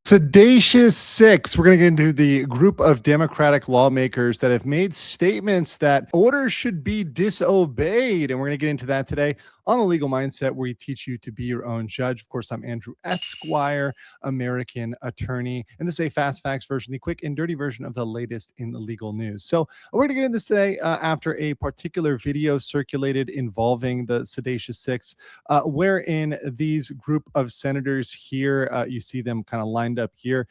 Seditious 6. We're going to get into the group of Democratic lawmakers that have made statements that orders should be disobeyed. And we're going to get into that today on the Legal Mindset, where we teach you to be your own judge. Of course, I'm Andrew Esquire, American attorney. And this is a fast facts version, the quick and dirty version of the latest in the legal news. So we're going to get into this today after a particular video circulated involving the Seditious 6, wherein these group of senators here, you see them kind of lined up here,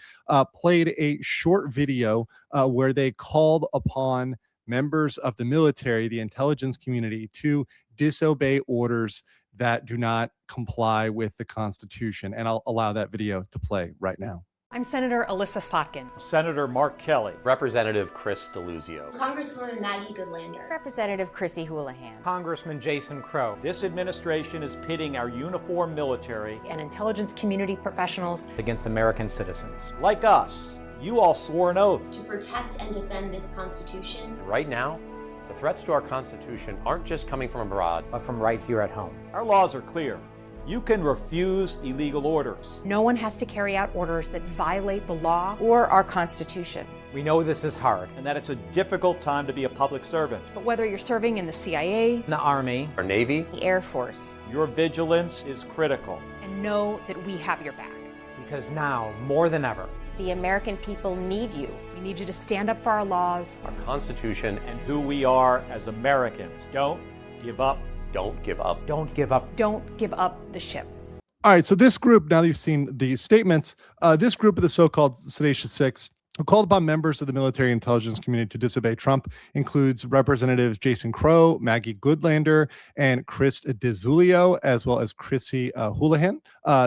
played a short video where they called upon members of the military, the intelligence community, to disobey orders that do not comply with the Constitution. And I'll allow that video to play right now. I'm Senator Alyssa Slotkin. Senator Mark Kelly. Representative Chris DeLuzio. Congresswoman Maggie Goodlander. Representative Chrissy Houlihan. Congressman Jason Crow. This administration is pitting our uniformed military And intelligence community professionals Against American citizens. like us. You all swore an oath. To protect and defend this Constitution. Right now, the threats to our Constitution aren't just coming from abroad, But from right here at home. Our laws are clear. You can refuse illegal orders. No one has to carry out orders that violate the law. Or our Constitution. We know this is hard. And that it's a difficult time to be a public servant. But whether you're serving in the CIA, In the Army, our Navy, The Air Force. Your vigilance is critical. and know that we have your back. because now, more than ever, The American people need you. We need you to stand up for our laws. our Constitution, And who we are as Americans. Don't give up. don't give up. don't give up. Don't give up the ship. All right, so this group, now that you've seen the statements, this group of the so-called Seditious 6, who called upon members of the military intelligence community to disobey Trump, includes Representatives Jason Crow, Maggie Goodlander, and Chris DeZulio, as well as Chrissy Houlihan.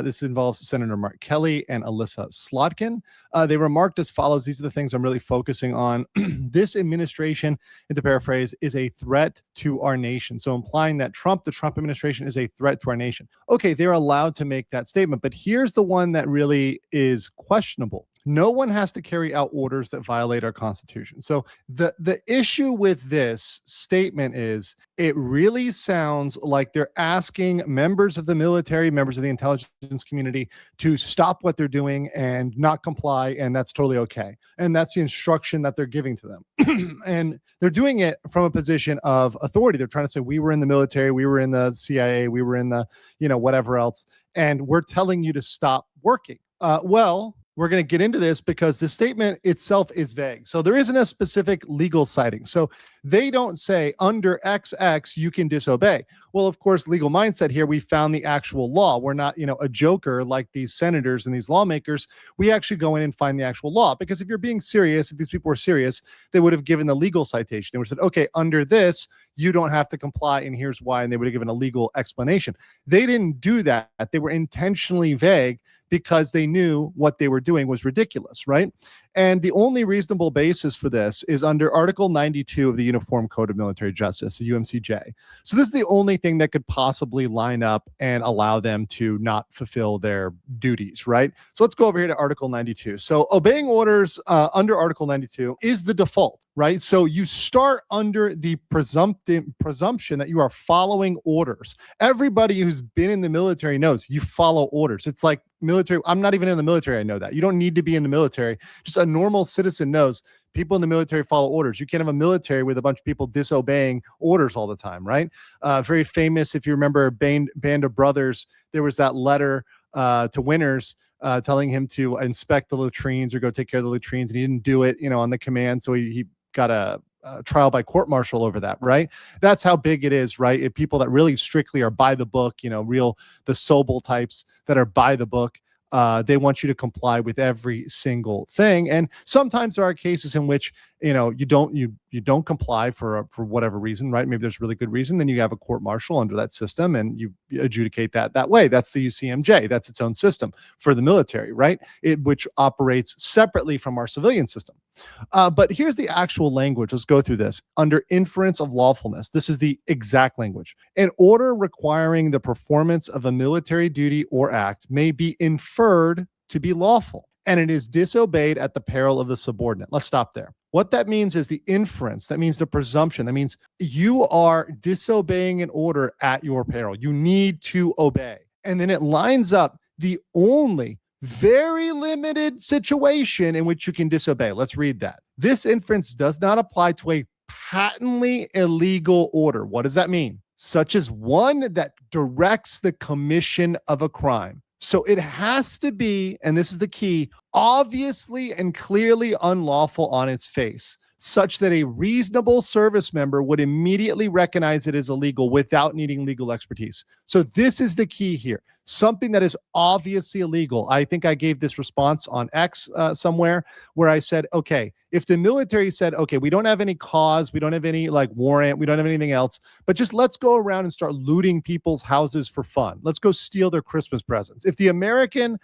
This involves Senator Mark Kelly and Alyssa Slotkin. They remarked as follows. These are the things I'm really focusing on. This administration, and to paraphrase, is a threat to our nation. So implying that the Trump administration is a threat to our nation. Okay, they're allowed to make that statement, but here's the one that really is questionable. No one has to carry out orders that violate our Constitution. So the issue with this statement is it really sounds like they're asking members of the military, members of the intelligence community to stop what they're doing and not comply, and that's totally okay. And that's the instruction that they're giving to them. And they're doing it from a position of authority. They're trying to say, we were in the military, we were in the CIA, we were in the, whatever else, and we're telling you to stop working. Well, we're going to get into this because the statement itself is vague. So there isn't a specific legal citing. So they don't say under XX, you can disobey. Well, of course, legal mindset here, we found the actual law. We're not, a joker like these senators and these lawmakers. We actually go in and find the actual law, because if you're being serious, if these people were serious, they would have given the legal citation. They would have said, okay, under this, you don't have to comply, and here's why. And they would have given a legal explanation. They didn't do that. They were intentionally vague because they knew what they were doing was ridiculous, right? And the only reasonable basis for this is under Article 92 of the Uniform Code of Military Justice, the UMCJ. So this is the only thing that could possibly line up and allow them to not fulfill their duties, right? So let's go over here to Article 92. So obeying orders under Article 92 is the default, right? So you start under the presumption that you are following orders. Everybody who's been in the military knows you follow orders. It's like military. I'm not even in the military. I know that. You don't need to be in the military. Just a normal citizen knows people in the military follow orders. You can't have a military with a bunch of people disobeying orders all the time, right? Very famous, if you remember Band of Brothers, there was that letter to Winters telling him to inspect the latrines or go take care of the latrines, and he didn't do it, on the command. So he got a trial by court-martial over that, right? That's how big it is, right? If people that really strictly are by the book, the Sobel types that are by the book, they want you to comply with every single thing. And sometimes there are cases in which you don't comply for whatever reason, right? Maybe there's a really good reason. Then you have a court martial under that system, and you adjudicate that way. That's the UCMJ. That's its own system for the military, right? Which operates separately from our civilian system. But here's the actual language. Let's go through this. Under inference of lawfulness, this is the exact language. An order requiring the performance of a military duty or act may be inferred to be lawful, and it is disobeyed at the peril of the subordinate. Let's stop there. What that means is the inference. That means the presumption. That means you are disobeying an order at your peril. You need to obey. And then it lines up the only very limited situation in which you can disobey. Let's read that. This inference does not apply to a patently illegal order. What does that mean? Such as one that directs the commission of a crime. So it has to be, and this is the key, obviously and clearly unlawful on its face, such that a reasonable service member would immediately recognize it as illegal without needing legal expertise. So this is the key here. Something that is obviously illegal. I think I gave this response on X somewhere where I said, okay, if the military said, okay, we don't have any cause, we don't have any like warrant, we don't have anything else, but just let's go around and start looting people's houses for fun. Let's go steal their Christmas presents. If the American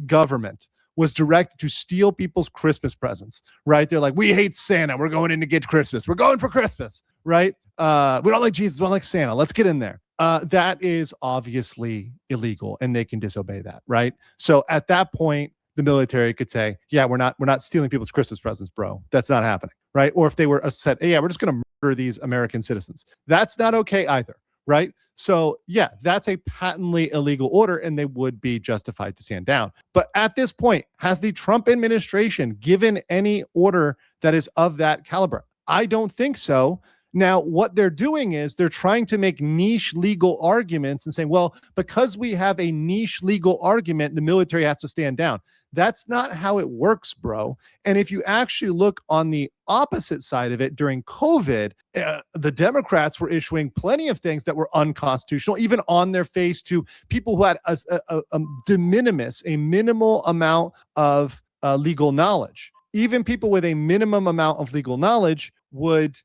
government was directed to steal people's Christmas presents, right? They're like, we hate Santa. We're going in to get Christmas. We're going for Christmas, right? We don't like Jesus. We don't like Santa. Let's get in there. That is obviously illegal and they can disobey that, right? So at that point, the military could say, yeah, we're not stealing people's Christmas presents, bro. That's not happening, right? Or if they were said, hey, yeah, we're just going to murder these American citizens. That's not okay either, right? So yeah, that's a patently illegal order and they would be justified to stand down. But at this point, has the Trump administration given any order that is of that caliber? I don't think so. Now, what they're doing is they're trying to make niche legal arguments and saying, well, because we have a niche legal argument, the military has to stand down. That's not how it works, bro. And if you actually look on the opposite side of it during COVID, the Democrats were issuing plenty of things that were unconstitutional, even on their face to people who had a de minimis, a minimal amount of legal knowledge. Even people with a minimum amount of legal knowledge would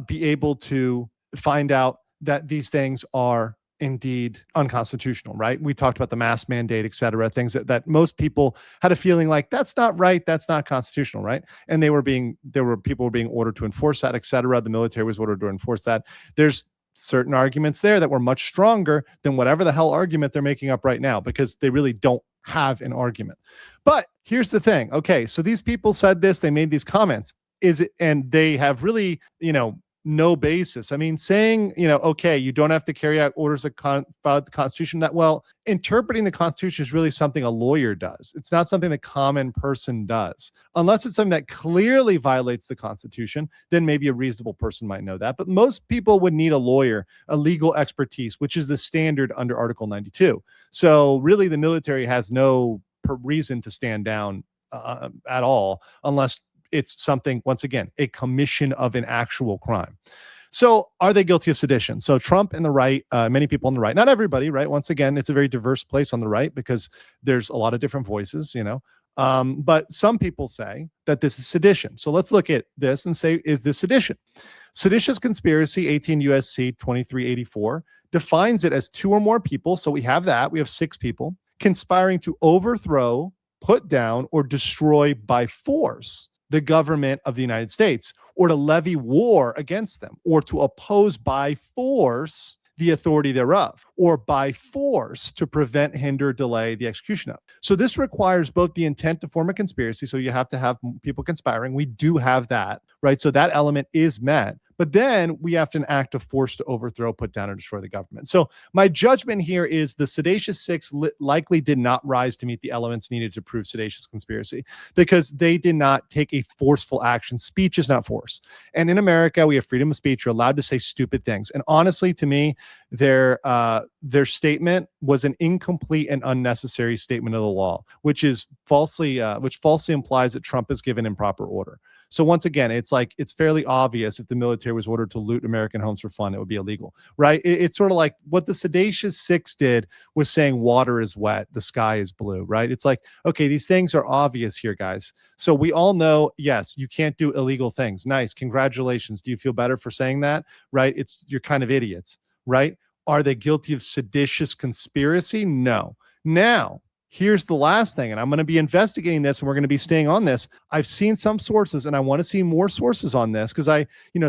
be able to find out that these things are indeed unconstitutional, right? We talked about the mask mandate, et cetera, things that most people had a feeling like that's not right, that's not constitutional, right? And people were being ordered to enforce that, et cetera. The military was ordered to enforce that. There's certain arguments there that were much stronger than whatever the hell argument they're making up right now, because they really don't have an argument. But here's the thing. Okay, so these people said this, they made these comments. And they have really, no basis. I mean, saying, okay, you don't have to carry out orders about the Constitution that well, interpreting the Constitution is really something a lawyer does. It's not something the common person does. Unless it's something that clearly violates the Constitution, then maybe a reasonable person might know that. But most people would need a lawyer, a legal expertise, which is the standard under Article 92. So really the military has no reason to stand down at all, unless it's something, once again, a commission of an actual crime. So are they guilty of sedition? So Trump and the right, many people on the right, not everybody, right? Once again, it's a very diverse place on the right because there's a lot of different voices, but some people say that this is sedition. So let's look at this and say, is this sedition? Seditious conspiracy, 18 U.S.C. 2384, defines it as two or more people. So we have that. We have 6 people conspiring to overthrow, put down, or destroy by force the government of the United States, or to levy war against them, or to oppose by force the authority thereof, or by force to prevent, hinder, delay the execution of. So this requires both the intent to form a conspiracy, so you have to have people conspiring. We do have that, right? So that element is met. But then we have an act of force to overthrow, put down, or destroy the government. So my judgment here is the Seditious Six likely did not rise to meet the elements needed to prove seditious conspiracy because they did not take a forceful action. Speech is not force. And in America, we have freedom of speech. You're allowed to say stupid things. And honestly, to me, their statement was an incomplete and unnecessary statement of the law, which falsely implies that Trump has given improper order. So once again, it's fairly obvious if the military was ordered to loot American homes for fun, it would be illegal, right? It's sort of like what the Seditious Six did was saying water is wet, the sky is blue, right? It's like, okay, these things are obvious here, guys. So we all know, yes, you can't do illegal things. Nice, congratulations. Do you feel better for saying that, right? You're kind of idiots, right? Are they guilty of seditious conspiracy? No. Now, here's the last thing, and I'm going to be investigating this and we're going to be staying on this. I've seen some sources and I want to see more sources on this because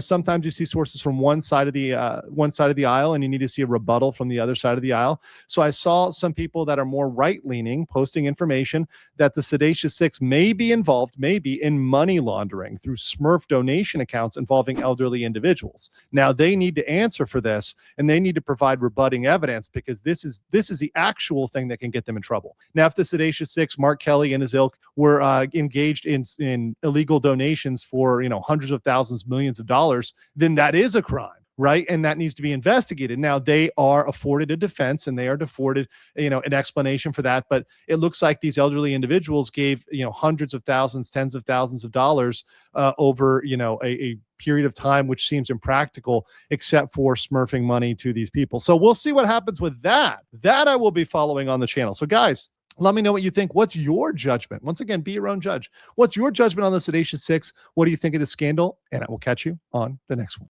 sometimes you see sources from one side of the aisle and you need to see a rebuttal from the other side of the aisle. So I saw some people that are more right-leaning posting information that the Seditious Six may be involved, maybe in money laundering through Smurf donation accounts involving elderly individuals. Now they need to answer for this and they need to provide rebutting evidence because this is the actual thing that can get them in trouble. Now, if the Seditious Six, Mark Kelly and his ilk, were engaged in illegal donations for hundreds of thousands, millions of dollars, then that is a crime. Right. And that needs to be investigated. Now, they are afforded a defense and they are afforded, an explanation for that. But it looks like these elderly individuals gave, hundreds of thousands, tens of thousands of dollars over, a period of time, which seems impractical, except for smurfing money to these people. So we'll see what happens with that. That I will be following on the channel. So guys, let me know what you think. What's your judgment? Once again, be your own judge. What's your judgment on the Seditious Six? What do you think of the scandal? And I will catch you on the next one.